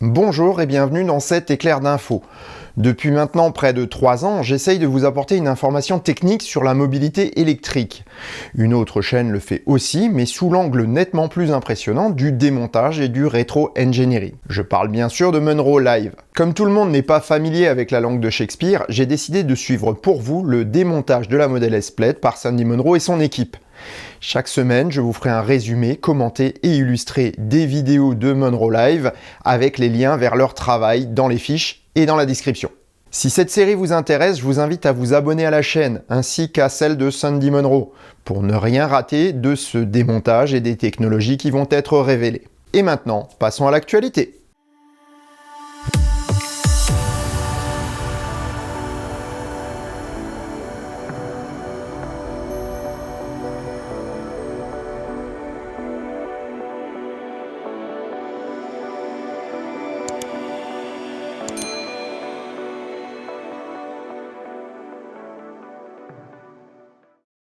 Bonjour et bienvenue dans cet éclair d'infos. Depuis maintenant près de 3 ans, j'essaye de vous apporter une information technique sur la mobilité électrique. Une autre chaîne le fait aussi, mais sous l'angle nettement plus impressionnant du démontage et du rétro-engineering. Je parle bien sûr de Munro Live. Comme tout le monde n'est pas familier avec la langue de Shakespeare, j'ai décidé de suivre pour vous le démontage de la Model S Plaid par Sandy Munro et son équipe. Chaque semaine, je vous ferai un résumé, commenté et illustré des vidéos de Munro Live avec les liens vers leur travail dans les fiches et dans la description. Si cette série vous intéresse, je vous invite à vous abonner à la chaîne ainsi qu'à celle de Sandy Munro pour ne rien rater de ce démontage et des technologies qui vont être révélées. Et maintenant, passons à l'actualité.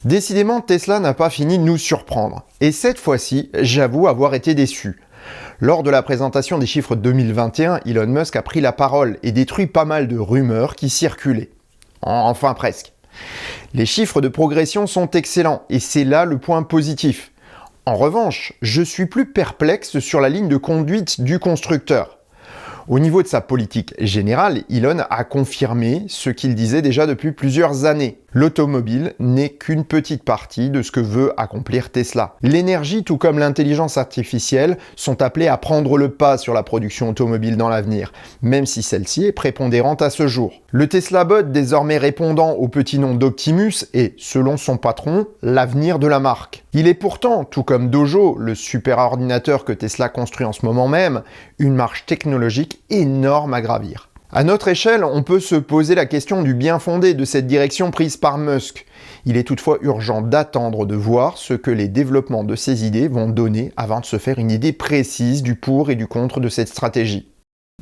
Décidément, Tesla n'a pas fini de nous surprendre. Et cette fois-ci, j'avoue avoir été déçu. Lors de la présentation des chiffres 2021, Elon Musk a pris la parole et détruit pas mal de rumeurs qui circulaient. Enfin presque. Les chiffres de progression sont excellents et c'est là le point positif. En revanche, je suis plus perplexe sur la ligne de conduite du constructeur. Au niveau de sa politique générale, Elon a confirmé ce qu'il disait déjà depuis plusieurs années. L'automobile n'est qu'une petite partie de ce que veut accomplir Tesla. L'énergie, tout comme l'intelligence artificielle, sont appelées à prendre le pas sur la production automobile dans l'avenir, même si celle-ci est prépondérante à ce jour. Le Tesla Bot, désormais répondant au petit nom d'Optimus, est, selon son patron, l'avenir de la marque. Il est pourtant, tout comme Dojo, le super ordinateur que Tesla construit en ce moment même, une marche technologique énorme à gravir. À notre échelle, on peut se poser la question du bien fondé de cette direction prise par Musk. Il est toutefois urgent d'attendre de voir ce que les développements de ces idées vont donner avant de se faire une idée précise du pour et du contre de cette stratégie.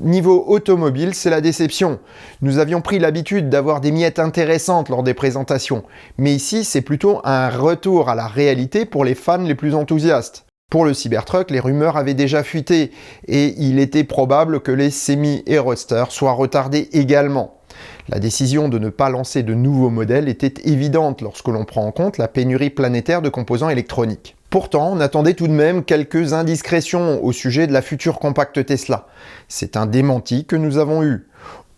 Niveau automobile, c'est la déception. Nous avions pris l'habitude d'avoir des miettes intéressantes lors des présentations, mais ici c'est plutôt un retour à la réalité pour les fans les plus enthousiastes. Pour le Cybertruck, les rumeurs avaient déjà fuité et il était probable que les Semi et Roadster soient retardés également. La décision de ne pas lancer de nouveaux modèles était évidente lorsque l'on prend en compte la pénurie planétaire de composants électroniques. Pourtant, on attendait tout de même quelques indiscrétions au sujet de la future compacte Tesla. C'est un démenti que nous avons eu.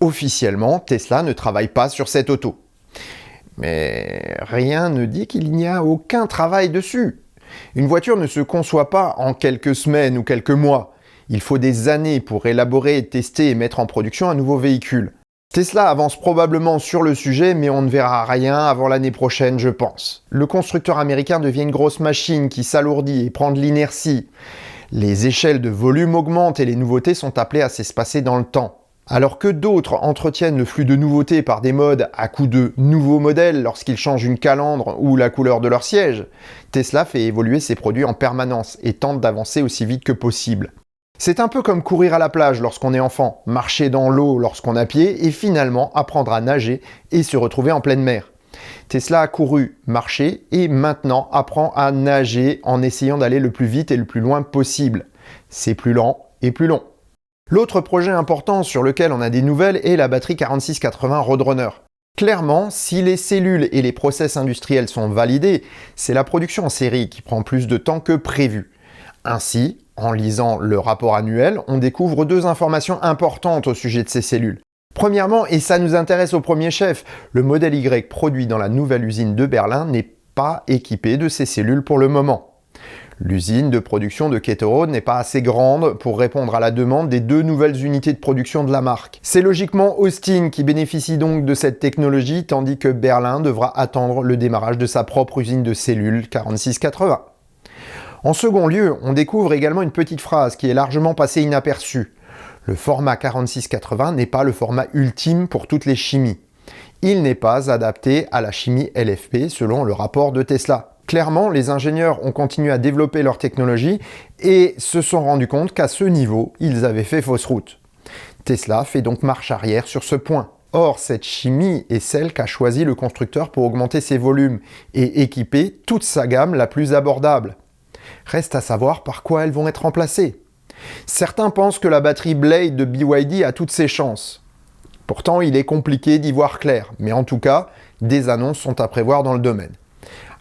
Officiellement, Tesla ne travaille pas sur cette auto. Mais rien ne dit qu'il n'y a aucun travail dessus. Une voiture ne se conçoit pas en quelques semaines ou quelques mois. Il faut des années pour élaborer, tester et mettre en production un nouveau véhicule. Tesla avance probablement sur le sujet, mais on ne verra rien avant l'année prochaine, je pense. Le constructeur américain devient une grosse machine qui s'alourdit et prend de l'inertie. Les échelles de volume augmentent et les nouveautés sont appelées à s'espacer dans le temps. Alors que d'autres entretiennent le flux de nouveautés par des modes à coup de nouveaux modèles lorsqu'ils changent une calandre ou la couleur de leur siège, Tesla fait évoluer ses produits en permanence et tente d'avancer aussi vite que possible. C'est un peu comme courir à la plage lorsqu'on est enfant, marcher dans l'eau lorsqu'on a pied et finalement apprendre à nager et se retrouver en pleine mer. Tesla a couru, marché et maintenant apprend à nager en essayant d'aller le plus vite et le plus loin possible. C'est plus lent et plus long. L'autre projet important sur lequel on a des nouvelles est la batterie 4680 Roadrunner. Clairement, si les cellules et les process industriels sont validés, c'est la production en série qui prend plus de temps que prévu. Ainsi, en lisant le rapport annuel, on découvre deux informations importantes au sujet de ces cellules. Premièrement, et ça nous intéresse au premier chef, le modèle Y produit dans la nouvelle usine de Berlin n'est pas équipé de ces cellules pour le moment. L'usine de production de Ketoro n'est pas assez grande pour répondre à la demande des deux nouvelles unités de production de la marque. C'est logiquement Austin qui bénéficie donc de cette technologie, tandis que Berlin devra attendre le démarrage de sa propre usine de cellules 4680. En second lieu, on découvre également une petite phrase qui est largement passée inaperçue. Le format 4680 n'est pas le format ultime pour toutes les chimies. Il n'est pas adapté à la chimie LFP selon le rapport de Tesla. Clairement, les ingénieurs ont continué à développer leur technologie et se sont rendus compte qu'à ce niveau, ils avaient fait fausse route. Tesla fait donc marche arrière sur ce point. Or, cette chimie est celle qu'a choisi le constructeur pour augmenter ses volumes et équiper toute sa gamme la plus abordable. Reste à savoir par quoi elles vont être remplacées. Certains pensent que la batterie Blade de BYD a toutes ses chances. Pourtant, il est compliqué d'y voir clair, mais en tout cas, des annonces sont à prévoir dans le domaine.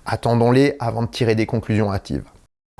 Attendons-les avant de tirer des conclusions hâtives.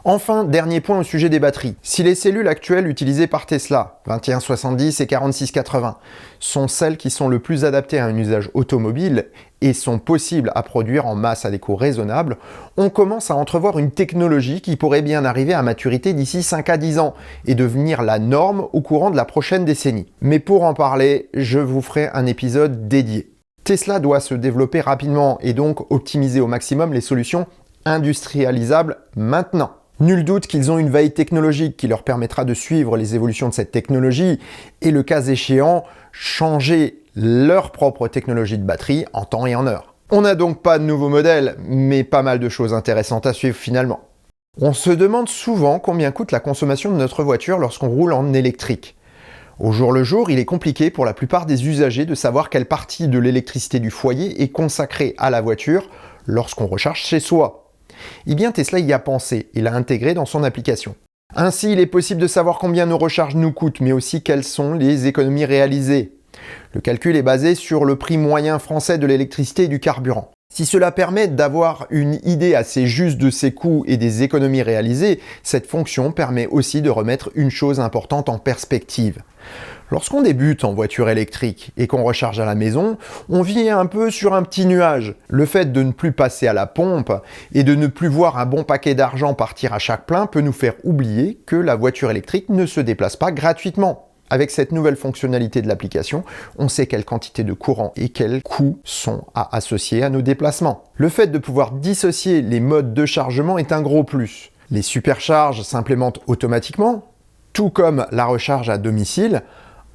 Enfin, dernier point au sujet des batteries. Si les cellules actuelles utilisées par Tesla, 2170 et 4680, sont celles qui sont le plus adaptées à un usage automobile et sont possibles à produire en masse à des coûts raisonnables, on commence à entrevoir une technologie qui pourrait bien arriver à maturité d'ici 5 à 10 ans et devenir la norme au courant de la prochaine décennie. Mais pour en parler, je vous ferai un épisode dédié. Tesla doit se développer rapidement et donc optimiser au maximum les solutions industrialisables maintenant. Nul doute qu'ils ont une veille technologique qui leur permettra de suivre les évolutions de cette technologie et, le cas échéant, changer leur propre technologie de batterie en temps et en heure. On n'a donc pas de nouveaux modèles, mais pas mal de choses intéressantes à suivre finalement. On se demande souvent combien coûte la consommation de notre voiture lorsqu'on roule en électrique. Au jour le jour, il est compliqué pour la plupart des usagers de savoir quelle partie de l'électricité du foyer est consacrée à la voiture lorsqu'on recharge chez soi. Eh bien, Tesla y a pensé et l'a intégré dans son application. Ainsi, il est possible de savoir combien nos recharges nous coûtent, mais aussi quelles sont les économies réalisées. Le calcul est basé sur le prix moyen français de l'électricité et du carburant. Si cela permet d'avoir une idée assez juste de ses coûts et des économies réalisées, cette fonction permet aussi de remettre une chose importante en perspective. Lorsqu'on débute en voiture électrique et qu'on recharge à la maison, on vit un peu sur un petit nuage. Le fait de ne plus passer à la pompe et de ne plus voir un bon paquet d'argent partir à chaque plein peut nous faire oublier que la voiture électrique ne se déplace pas gratuitement. Avec cette nouvelle fonctionnalité de l'application, on sait quelle quantité de courant et quels coûts sont à associer à nos déplacements. Le fait de pouvoir dissocier les modes de chargement est un gros plus. Les supercharges s'implémentent automatiquement, tout comme la recharge à domicile.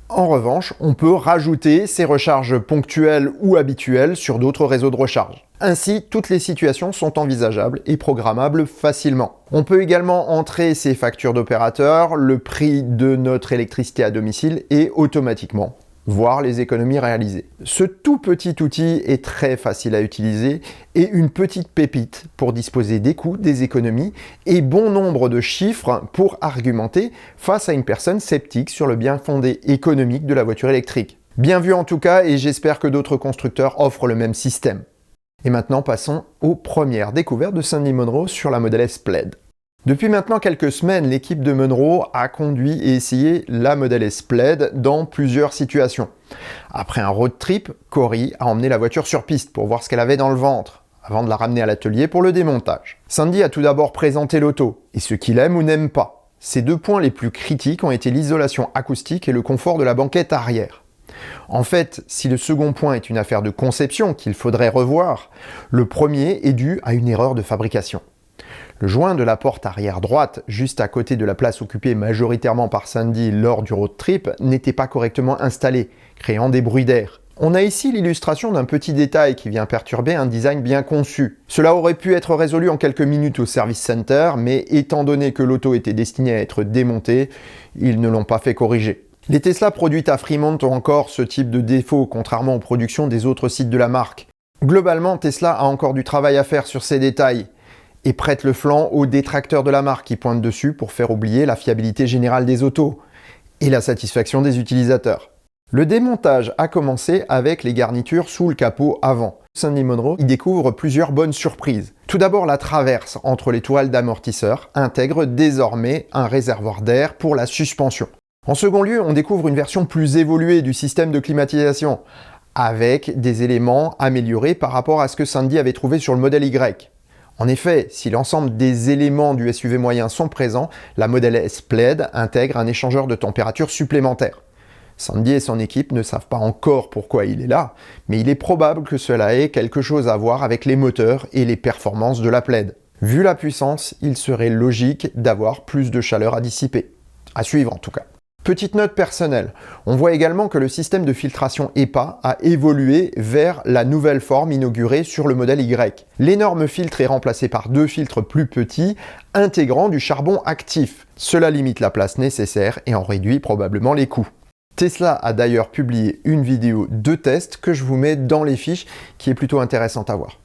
En revanche, on peut rajouter ces recharges ponctuelles ou habituelles sur d'autres réseaux de recharge. Ainsi, toutes les situations sont envisageables et programmables facilement. On peut également entrer ses factures d'opérateur, le prix de notre électricité à domicile et automatiquement voir les économies réalisées. Ce tout petit outil est très facile à utiliser et une petite pépite pour disposer des coûts, des économies et bon nombre de chiffres pour argumenter face à une personne sceptique sur le bien fondé économique de la voiture électrique. Bien vu en tout cas, et j'espère que d'autres constructeurs offrent le même système. Et maintenant passons aux premières découvertes de Sandy Munro sur la Model S Plaid. Depuis maintenant quelques semaines, l'équipe de Munro a conduit et essayé la Model S Plaid dans plusieurs situations. Après un road trip, Cory a emmené la voiture sur piste pour voir ce qu'elle avait dans le ventre, avant de la ramener à l'atelier pour le démontage. Sandy a tout d'abord présenté l'auto, et ce qu'il aime ou n'aime pas. Ses deux points les plus critiques ont été l'isolation acoustique et le confort de la banquette arrière. En fait, si le second point est une affaire de conception qu'il faudrait revoir, le premier est dû à une erreur de fabrication. Le joint de la porte arrière droite, juste à côté de la place occupée majoritairement par Sandy lors du road trip, n'était pas correctement installé, créant des bruits d'air. On a ici l'illustration d'un petit détail qui vient perturber un design bien conçu. Cela aurait pu être résolu en quelques minutes au service center, mais étant donné que l'auto était destinée à être démontée, ils ne l'ont pas fait corriger. Les Tesla produites à Fremont ont encore ce type de défaut, contrairement aux productions des autres sites de la marque. Globalement, Tesla a encore du travail à faire sur ces détails et prête le flanc aux détracteurs de la marque qui pointent dessus pour faire oublier la fiabilité générale des autos et la satisfaction des utilisateurs. Le démontage a commencé avec les garnitures sous le capot avant. Sandy Munro y découvre plusieurs bonnes surprises. Tout d'abord, la traverse entre les tourelles d'amortisseur intègre désormais un réservoir d'air pour la suspension. En second lieu, on découvre une version plus évoluée du système de climatisation, avec des éléments améliorés par rapport à ce que Sandy avait trouvé sur le modèle Y. En effet, si l'ensemble des éléments du SUV moyen sont présents, la Model S Plaid intègre un échangeur de température supplémentaire. Sandy et son équipe ne savent pas encore pourquoi il est là, mais il est probable que cela ait quelque chose à voir avec les moteurs et les performances de la Plaid. Vu la puissance, il serait logique d'avoir plus de chaleur à dissiper. À suivre en tout cas. Petite note personnelle, on voit également que le système de filtration EPA a évolué vers la nouvelle forme inaugurée sur le modèle Y. L'énorme filtre est remplacé par deux filtres plus petits, intégrant du charbon actif. Cela limite la place nécessaire et en réduit probablement les coûts. Tesla a d'ailleurs publié une vidéo de test que je vous mets dans les fiches qui est plutôt intéressante à voir.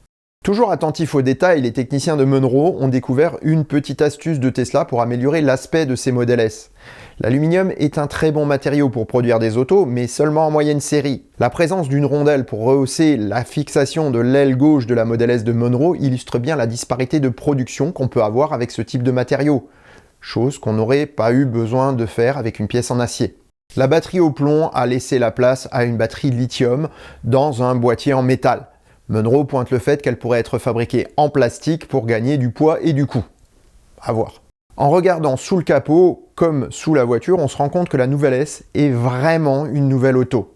Toujours attentifs aux détails, les techniciens de Munro ont découvert une petite astuce de Tesla pour améliorer l'aspect de ces Model S. L'aluminium est un très bon matériau pour produire des autos, mais seulement en moyenne série. La présence d'une rondelle pour rehausser la fixation de l'aile gauche de la Model S de Munro illustre bien la disparité de production qu'on peut avoir avec ce type de matériau, chose qu'on n'aurait pas eu besoin de faire avec une pièce en acier. La batterie au plomb a laissé la place à une batterie lithium dans un boîtier en métal. Munro pointe le fait qu'elle pourrait être fabriquée en plastique pour gagner du poids et du coût. À voir. En regardant sous le capot, comme sous la voiture, on se rend compte que la nouvelle S est vraiment une nouvelle auto.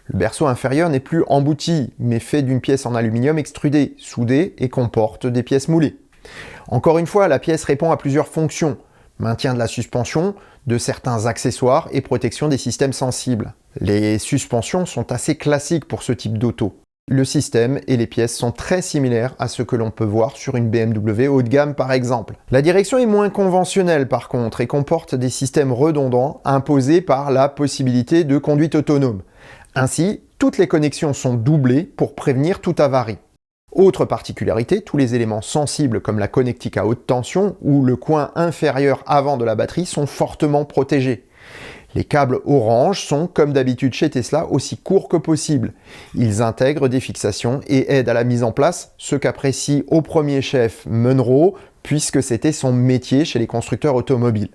Le berceau inférieur n'est plus embouti, mais fait d'une pièce en aluminium extrudée, soudée et comporte des pièces moulées. Encore une fois, la pièce répond à plusieurs fonctions. Maintien de la suspension, de certains accessoires et protection des systèmes sensibles. Les suspensions sont assez classiques pour ce type d'auto. Le système et les pièces sont très similaires à ce que l'on peut voir sur une BMW haut de gamme par exemple. La direction est moins conventionnelle par contre et comporte des systèmes redondants imposés par la possibilité de conduite autonome. Ainsi, toutes les connexions sont doublées pour prévenir toute avarie. Autre particularité, tous les éléments sensibles comme la connectique à haute tension ou le coin inférieur avant de la batterie sont fortement protégés. Les câbles orange sont, comme d'habitude chez Tesla, aussi courts que possible. Ils intègrent des fixations et aident à la mise en place, ce qu'apprécie au premier chef Munro, puisque c'était son métier chez les constructeurs automobiles.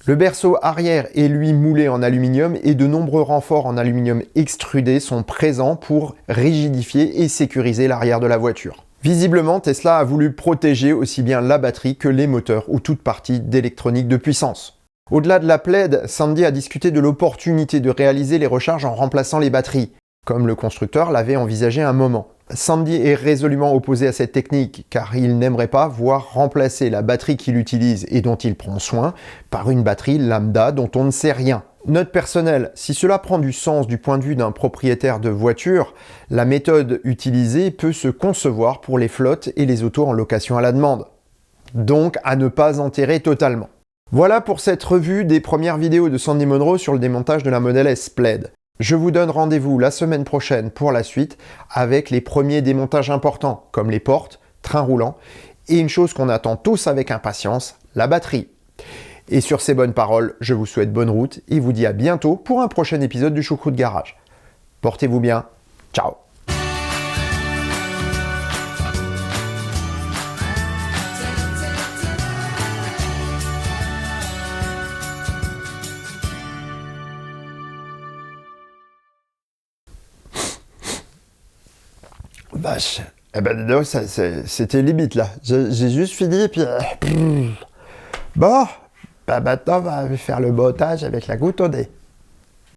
Le berceau arrière est lui moulé en aluminium et de nombreux renforts en aluminium extrudé sont présents pour rigidifier et sécuriser l'arrière de la voiture. Visiblement, Tesla a voulu protéger aussi bien la batterie que les moteurs ou toute partie d'électronique de puissance. Au-delà de la plaide, Sandy a discuté de l'opportunité de réaliser les recharges en remplaçant les batteries, comme le constructeur l'avait envisagé un moment. Sandy est résolument opposé à cette technique, car il n'aimerait pas voir remplacer la batterie qu'il utilise et dont il prend soin par une batterie lambda dont on ne sait rien. Note personnelle, si cela prend du sens du point de vue d'un propriétaire de voiture, la méthode utilisée peut se concevoir pour les flottes et les autos en location à la demande. Donc à ne pas enterrer totalement. Voilà pour cette revue des premières vidéos de Sandy Munro sur le démontage de la Model S Plaid. Je vous donne rendez-vous la semaine prochaine pour la suite avec les premiers démontages importants comme les portes, train roulant et une chose qu'on attend tous avec impatience, la batterie. Et sur ces bonnes paroles, je vous souhaite bonne route et vous dis à bientôt pour un prochain épisode du Choucroute Garage. Portez-vous bien, ciao. Vache. Eh ben, donc, c'était limite là. J'ai juste fini et puis. Bon, bah maintenant on va faire le montage avec la goutte au nez.